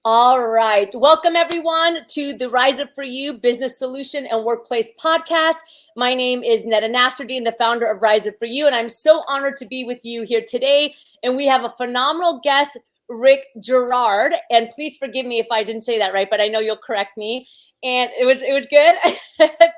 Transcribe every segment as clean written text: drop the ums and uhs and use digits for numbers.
All right. Welcome, everyone, to the Rise Up For You Business Solution and Workplace Podcast. My name is Neda Nasruddin, the founder of Rise Up For You, and I'm so honored to be with you here today. And we have a phenomenal guest, Rick Girard. And please forgive me if I didn't say that right, but I know you'll correct me. And it was good.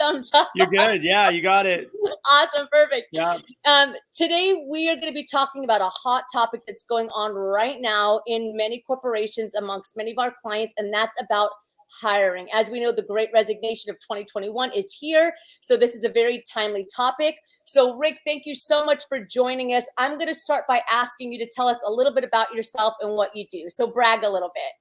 Thumbs up. You're good. Yeah, you got it. Awesome. Perfect. Yeah. Today, we are going to be talking about a hot topic that's going on right now in many corporations amongst many of our clients, and that's about hiring. As we know, the Great Resignation of 2021 is here. So this is a very timely topic. So Rick, thank you so much for joining us. I'm going to start by asking you to tell us a little bit about yourself and what you do. So brag a little bit.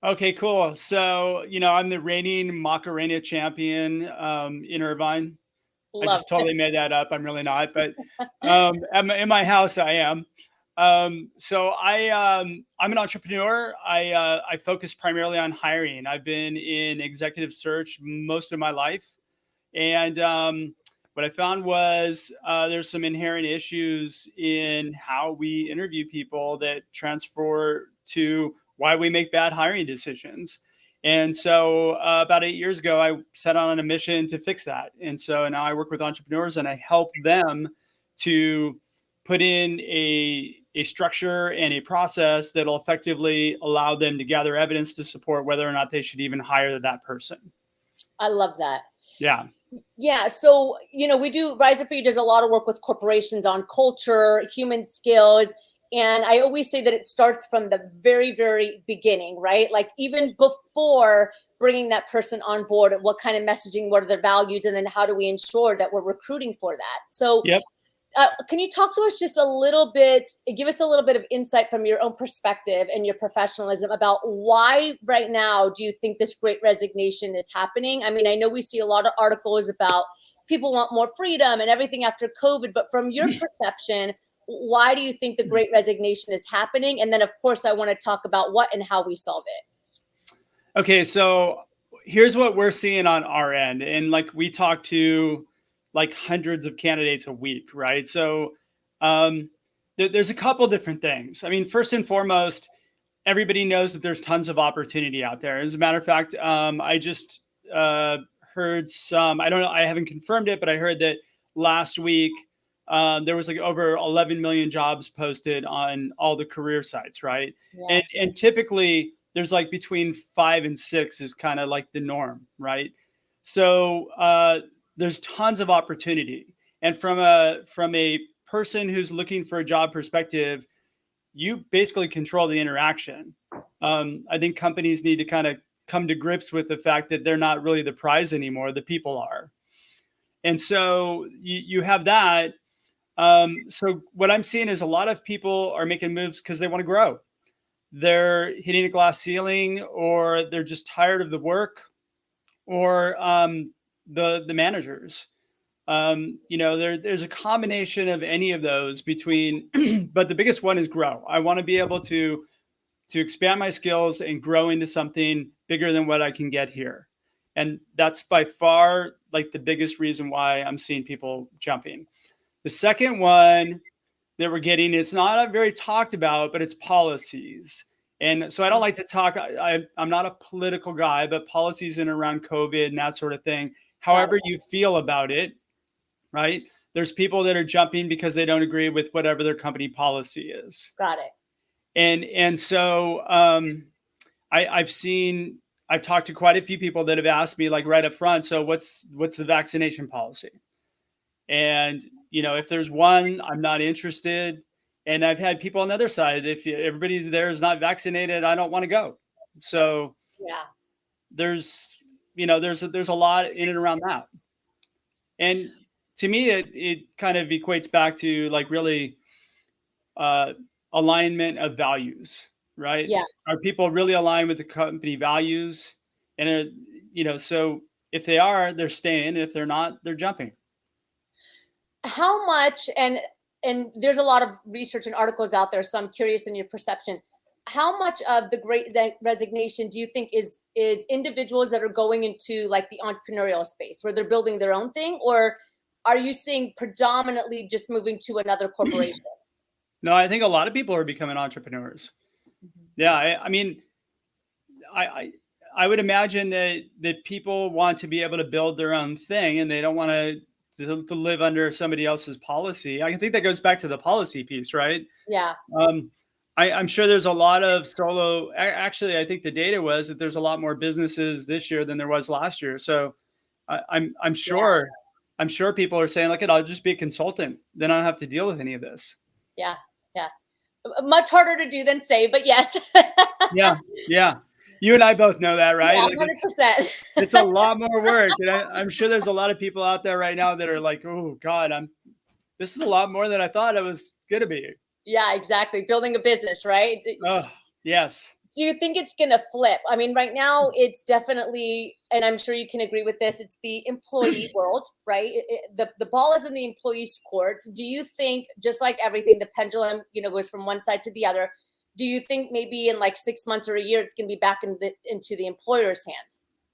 Okay, cool. So, I'm the reigning Macarena champion in Irvine. I just totally made that up. I'm really not, but in my house, I am. So I'm an entrepreneur. I focus primarily on hiring. I've been in executive search most of my life. And what I found was there's some inherent issues in how we interview people that transfer to why we make bad hiring decisions. And so about 8 years ago, I set on a mission to fix that. And so now I work with entrepreneurs and I help them to put in a structure and a process that'll effectively allow them to gather evidence to support whether or not they should even hire that person. I love that. Yeah. Yeah. So, we do, Rise Up For You does a lot of work with corporations on culture, human skills. And I always say that it starts from the very, very beginning, right? Like even before bringing that person on board, what kind of messaging, what are their values, and then how do we ensure that we're recruiting for that? So Yep. Can you talk to us just a little bit, give us a little bit of insight from your own perspective and your professionalism about why right now do you think this Great Resignation is happening? I mean, I know we see a lot of articles about people want more freedom and everything after COVID, but from your perception, why do you think the Great Resignation is happening? And then, of course, I want to talk about what and how we solve it. Okay, so here's what we're seeing on our end. And like we talk to like hundreds of candidates a week, right? So there's a couple different things. I mean, first and foremost, everybody knows that there's tons of opportunity out there. As a matter of fact, I just heard some, I don't know, I haven't confirmed it, but I heard that last week there was like over 11 million jobs posted on all the career sites, right? Yeah. And typically there's like between 5 and 6 is kind of like the norm, right? So there's tons of opportunity. And from a person who's looking for a job perspective, you basically control the interaction. I think companies need to kind of come to grips with the fact that they're not really the prize anymore, the people are. And so you have that. So what I'm seeing is a lot of people are making moves because they want to grow. They're hitting a glass ceiling, or they're just tired of the work, or the managers. There's a combination of any of those between, but the biggest one is grow. I want to be able to expand my skills and grow into something bigger than what I can get here. And that's by far like the biggest reason why I'm seeing people jumping. The second one that we're getting is not very talked about, but it's policies. And so I don't like to talk, I'm not a political guy, but policies in around COVID and that sort of thing, however you feel about it, right? There's people that are jumping because they don't agree with whatever their company policy is. Got it. And so I've talked to quite a few people that have asked me like right up front, so what's the vaccination policy? And, if there's one, I'm not interested. And I've had people on the other side, if everybody there is not vaccinated, I don't want to go. So yeah, there's a lot in and around that. And to me, it kind of equates back to like really alignment of values, right? Yeah. Are people really aligned with the company values? And, so if they are, they're staying. If they're not, they're jumping. How much, and there's a lot of research and articles out there, so I'm curious in your perception, how much of the Great Resignation do you think is individuals that are going into like the entrepreneurial space where they're building their own thing, or are you seeing predominantly just moving to another corporation? No, I think a lot of people are becoming entrepreneurs. Yeah, I mean, I would imagine that people want to be able to build their own thing, and they don't want to live under somebody else's policy. I think that goes back to the policy piece, right? Yeah. Um, I'm sure there's a lot of solo. Actually, I think the data was that there's a lot more businesses this year than there was last year. So I'm Yeah. sure people are saying, look, I'll just be a consultant. Then I don't have to deal with any of this. Yeah. Yeah. Much harder to do than say, but yes. Yeah, yeah. You and I both know that, right? Yeah, Like 100%. it's a lot more work, and I'm sure there's a lot of people out there right now that are like, oh God, this is a lot more than I thought it was gonna be. Yeah, exactly. Building a business, right? Oh yes. Do you think it's going to flip? I mean, right now it's definitely, and I'm sure you can agree with this, it's the employee world, right? The ball is in the employee's court. Do you think, just like everything, the pendulum, goes from one side to the other? Do you think maybe in like 6 months or a year, it's going to be back into the employer's hand?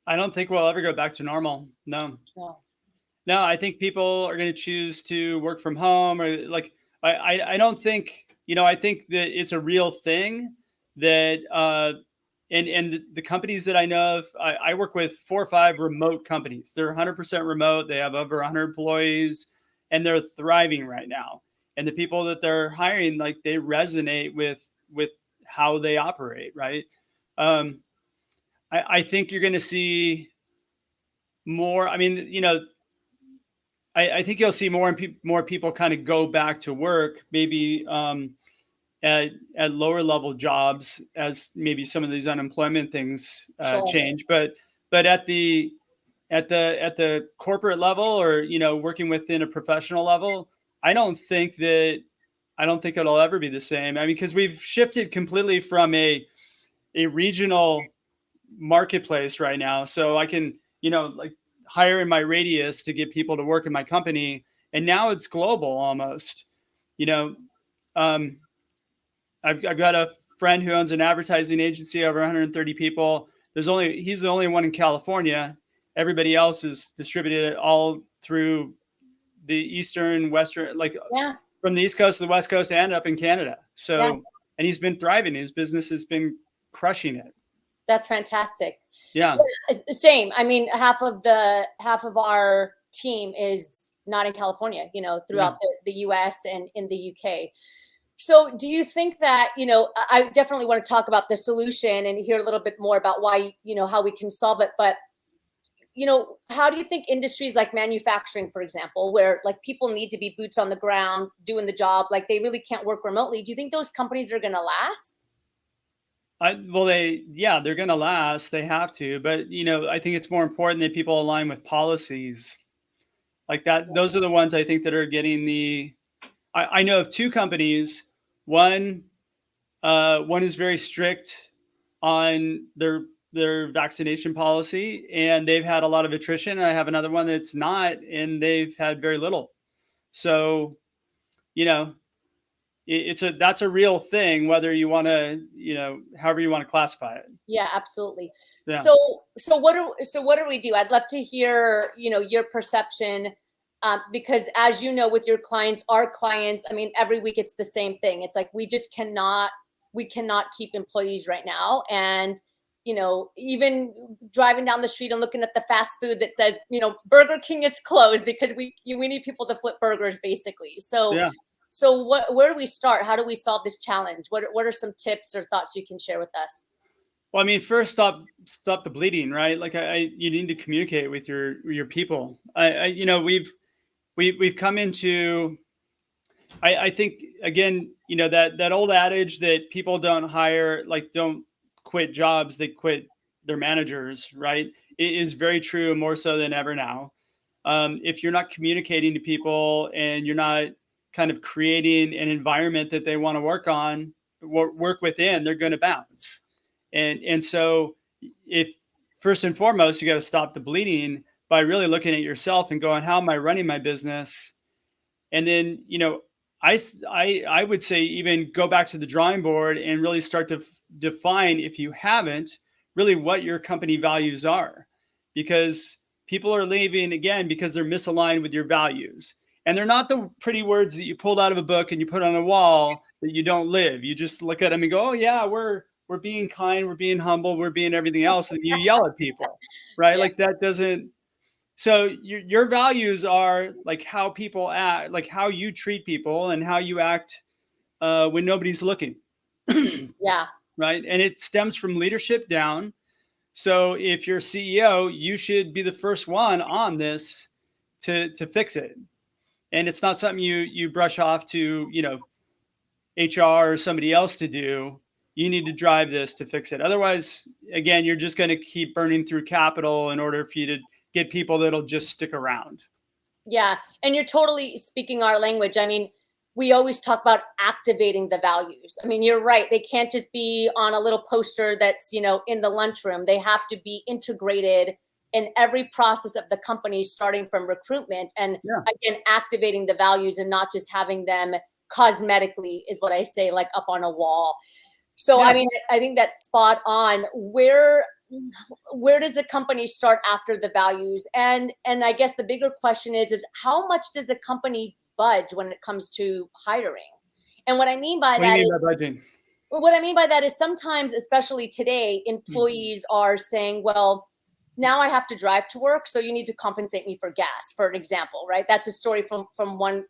I don't think we'll ever go back to normal. No. No. No, I think people are going to choose to work from home, or like I don't think, I think that it's a real thing that and the companies that I know of, I work with 4 or 5 remote companies. They're 100% remote. They have over 100 employees, and they're thriving right now. And the people that they're hiring, like, they resonate with how they operate, right? Um, I think you're going to see more. I mean, I think you'll see more people kind of go back to work, maybe at lower level jobs, as maybe some of these unemployment things Sure. change. But at the corporate level, or working within a professional level, I don't think it'll ever be the same. I mean, because we've shifted completely from a regional marketplace right now. So I can, like, hire in my radius to get people to work in my company. And now it's global almost. You know, um, I've got a friend who owns an advertising agency, over 130 people. He's the only one in California. Everybody else is distributed all through the Eastern, Western, like Yeah. from the East Coast to the West Coast and up in Canada. Yeah. So, and he's been thriving. His business has been crushing it. That's fantastic. Yeah. Same. I mean, half of our team is not in California, Yeah. throughout the US and in the UK. So do you think that, I definitely want to talk about the solution and hear a little bit more about why, how we can solve it. But, how do you think industries like manufacturing, for example, where like people need to be boots on the ground doing the job, like they really can't work remotely? Do you think those companies are going to last? They're going to last. They have to, but I think it's more important that people align with policies like that. Those are the ones I think that are getting I know of 2 companies. One is very strict on their vaccination policy, and they've had a lot of attrition. I have another one that's not, and they've had very little. So, you know, that's a real thing, whether you want to, however you want to classify it. Yeah, absolutely. Yeah. So what do we do? I'd love to hear, your perception, because as you know, with your clients, our clients, I mean, every week it's the same thing. It's like we cannot keep employees right now, and even driving down the street and looking at the fast food that says, Burger King is closed because we need people to flip burgers, basically. So Yeah. where do we start? How do we solve this challenge? What are some tips or thoughts you can share with us? Well, I mean, first, stop the bleeding, right? Like, you need to communicate with your people. We've come into, I think, again, that old adage that people don't quit jobs, they quit their managers, right? It is very true, more so than ever now. If you're not communicating to people, and you're not kind of creating an environment that they want to work within, they're going to bounce. And so, if first and foremost, you got to stop the bleeding by really looking at yourself and going, how am I running my business? And then, I would say, even go back to the drawing board and really start to define, if you haven't, really what your company values are, because people are leaving, again, because they're misaligned with your values. And they're not the pretty words that you pulled out of a book and you put on a wall that you don't live. You just look at them and go, oh yeah, we're being kind, we're being humble, we're being everything else, and you yell at people, right? Yeah. Like that doesn't. So your values are like how people act, like how you treat people and how you act when nobody's looking, Yeah. right? And it stems from leadership down. So if you're CEO, you should be the first one on this to fix it. And it's not something you brush off to, HR or somebody else to do. You need to drive this to fix it. Otherwise, again, you're just going to keep burning through capital in order for you to get people that'll just stick around. Yeah. And you're totally speaking our language. I mean, we always talk about activating the values. I mean, you're right. They can't just be on a little poster that's, in the lunchroom. They have to be integrated in every process of the company, starting from recruitment and Yeah. again, activating the values and not just having them cosmetically is what I say, like up on a wall. So, Yeah. I mean, I think that's spot on. Where does the company start after the values? And I guess the bigger question is how much does a company budge when it comes to hiring? And what I mean by What do you that mean is by budgeting? what I mean by that is sometimes, especially today, employees are saying, well, now I have to drive to work, so you need to compensate me for gas, for an example, right? That's a story from one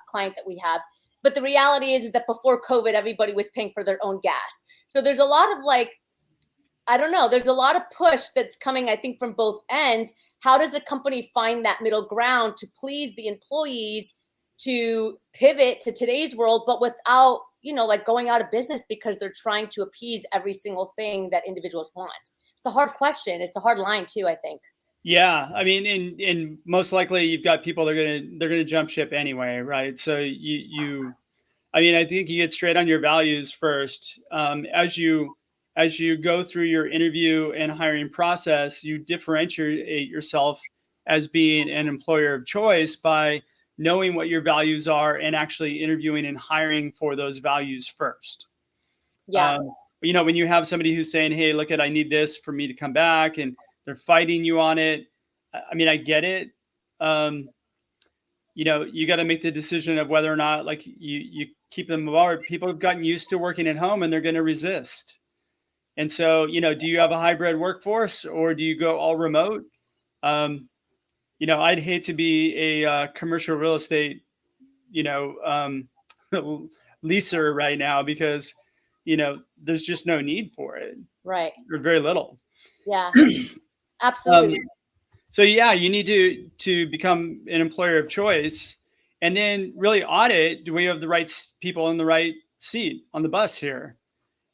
client that we have. But the reality is that before COVID, everybody was paying for their own gas. So there's a lot of I don't know, there's a lot of push that's coming, I think, from both ends. How does a company find that middle ground to please the employees to pivot to today's world, but without, going out of business because they're trying to appease every single thing that individuals want? It's a hard question. It's a hard line too, I think. Yeah, I mean, in most likely you've got people that are they're gonna jump ship anyway, right? So I mean, I think you get straight on your values first. As you go through your interview and hiring process, you differentiate yourself as being an employer of choice by knowing what your values are and actually interviewing and hiring for those values first. Yeah. Um, when you have somebody who's saying, "Hey, look at, I need this for me to come back," and they're fighting you on it. I mean, I get it. Um, you got to make the decision of whether or not like you keep them apart. People have gotten used to working at home and they're going to resist. And so, do you have a hybrid workforce or do you go all remote? Um, I'd hate to be a commercial real estate, you know, um, leaser right now because, there's just no need for it Right. or very little. Yeah. Um, Absolutely. so yeah, you need to become an employer of choice, and then really audit: do we have the right people in the right seat on the bus here?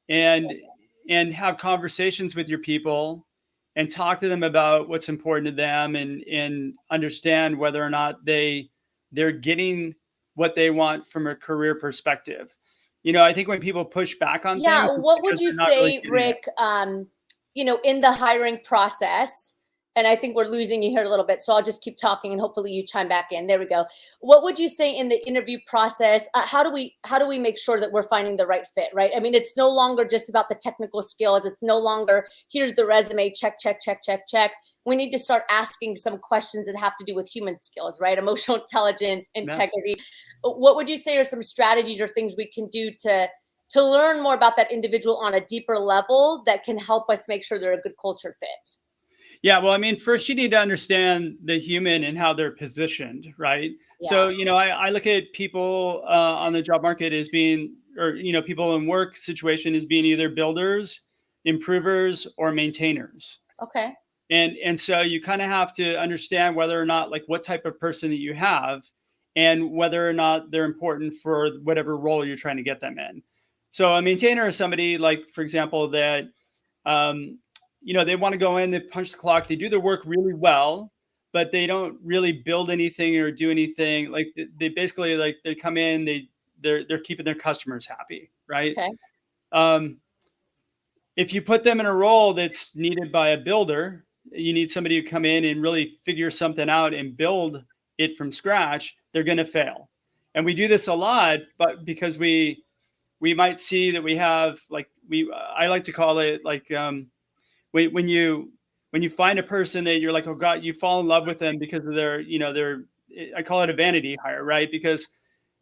And have conversations with your people, and talk to them about what's important to them, and understand whether or not they're getting what they want from a career perspective. I think when people push back on things, Yeah, it's what would because you they're not really say, getting it. Rick, in the hiring process? And I think we're losing you here a little bit, so I'll just keep talking and hopefully you chime back in. There we go. What would you say in the interview process? How do we make sure that we're finding the right fit, right? I mean, it's no longer just about the technical skills. It's no longer here's the resume, check, check, check, check, check. We need to start asking some questions that have to do with human skills, right? Emotional intelligence, Yeah. integrity. What would you say are some strategies or things we can do to learn more about that individual on a deeper level that can help us make sure they're a good culture fit? Yeah, well, I mean, first you need to understand the human and how they're positioned, right? Yeah. So, I look at people on the job market as being, or people in work situation as being either builders, improvers, or maintainers. Okay. And so you kind of have to understand whether or not, like, what type of person that you have, and whether or not they're important for whatever role you're trying to get them in. So a maintainer is somebody, like, for example, that um, they want to go in, they punch the clock, they do their work really well, but they don't really build anything or do anything. Like, they basically, like, they come in, they're keeping their customers happy, right? Okay. Um, if you put them in a role that's needed by a builder, you need somebody to come in and really figure something out and build it from scratch, they're going to fail. And we do this a lot, but because we might see that we have, like, I like to call it, like, when you find a person that you're like, oh God, you fall in love with them because of their, I call it a vanity hire, right? Because,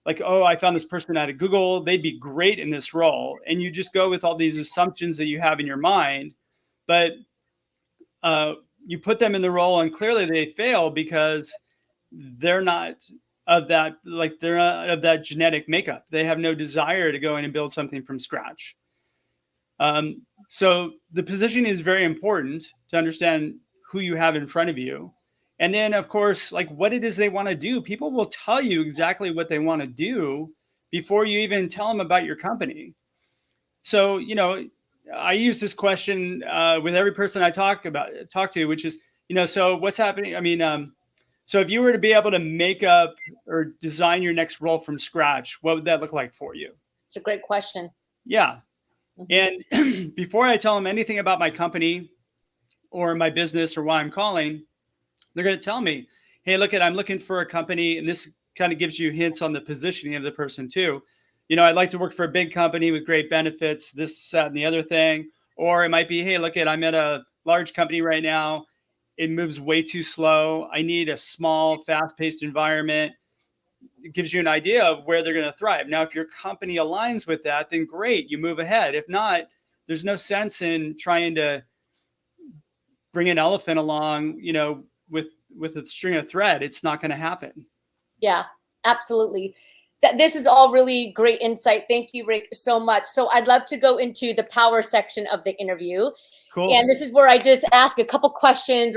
like, oh, I found this person out of Google, they'd be great in this role. And you just go with all these assumptions that you have in your mind. But you put them in the role and clearly they fail because they're not of that, like they're not of that genetic makeup. They have no desire to go in and build something from scratch. So the position is very important to understand who you have in front of you. And then, of course, like what it is they want to do. People will tell you exactly what they want to do before you even tell them about your company. So, I use this question with every person I talk to, which is, so what's happening? I mean, so if you were to be able to make up or design your next role from scratch, what would that look like for you? It's a great question. Yeah. And before I tell them anything about my company or my business or why I'm calling, they're going to tell me, hey, I'm looking for a company. And this kind of gives you hints on the positioning of the person too. I'd like to work for a big company with great benefits, this, that, and the other thing. Or it might be, hey, I'm at a large company right now. It moves way too slow. I need a small, fast-paced environment. It gives you an idea of where they're going to thrive. Now, if your company aligns with that, then great, you move ahead. If not, there's no sense in trying to bring an elephant along, with a string of thread. It's not going to happen. Yeah, absolutely. This is all really great insight. Thank you, Rick, so much. So I'd love to go into the power section of the interview. Cool. And this is where I just ask a couple questions,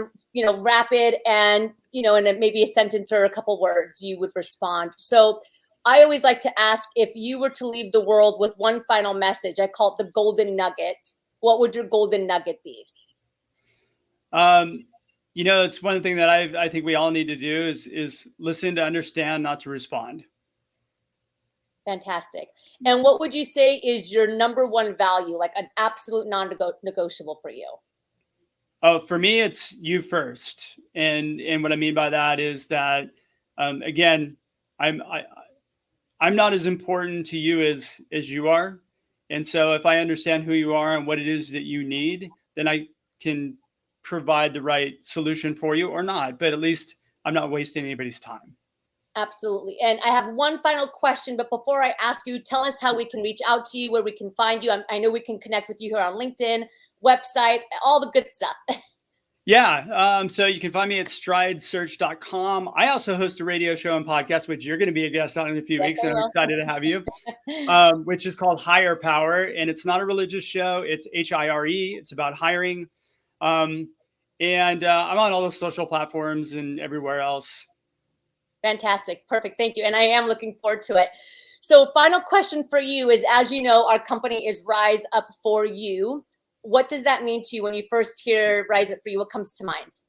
rapid, and, and maybe a sentence or a couple words you would respond. So I always like to ask, if you were to leave the world with one final message, I call it the golden nugget. What would your golden nugget be? It's one thing that I think we all need to do is listen to understand, not to respond. Fantastic. And what would you say is your number one value, like an absolute non-negotiable for you? Oh, for me, it's you first. And what I mean by that is that, again, I'm not as important to you as you are. And so if I understand who you are and what it is that you need, then I can provide the right solution for you or not. But at least I'm not wasting anybody's time. Absolutely. And I have one final question, but before I ask you, tell us how we can reach out to you, where we can find you. I know we can connect with you here on LinkedIn, website, all the good stuff. Yeah. So you can find me at stridesearch.com. I also host a radio show and podcast, which you're going to be a guest on in a few weeks. And I'm excited to have you, which is called Hire Power. And it's not a religious show. It's HIRE. It's about hiring. And I'm on all the social platforms and everywhere else. Fantastic. Perfect. Thank you. And I am looking forward to it. So final question for you is, as you know, our company is Rise Up For You. What does that mean to you when you first hear Rise Up For You? What comes to mind?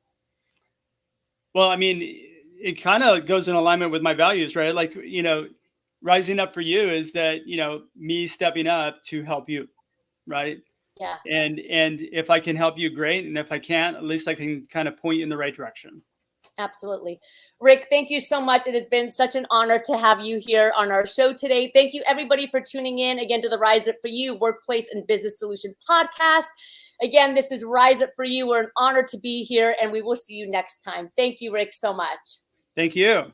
Well, I mean, it kind of goes in alignment with my values, right? Like, rising up for you is that, me stepping up to help you, right? Yeah. And if I can help you, great. And if I can't, at least I can kind of point you in the right direction. Absolutely. Rick, thank you so much. It has been such an honor to have you here on our show today. Thank you, everybody, for tuning in again to the Rise Up For You Workplace and Business Solution Podcast. Again, this is Rise Up For You. We're an honor to be here, and we will see you next time. Thank you, Rick, so much. Thank you.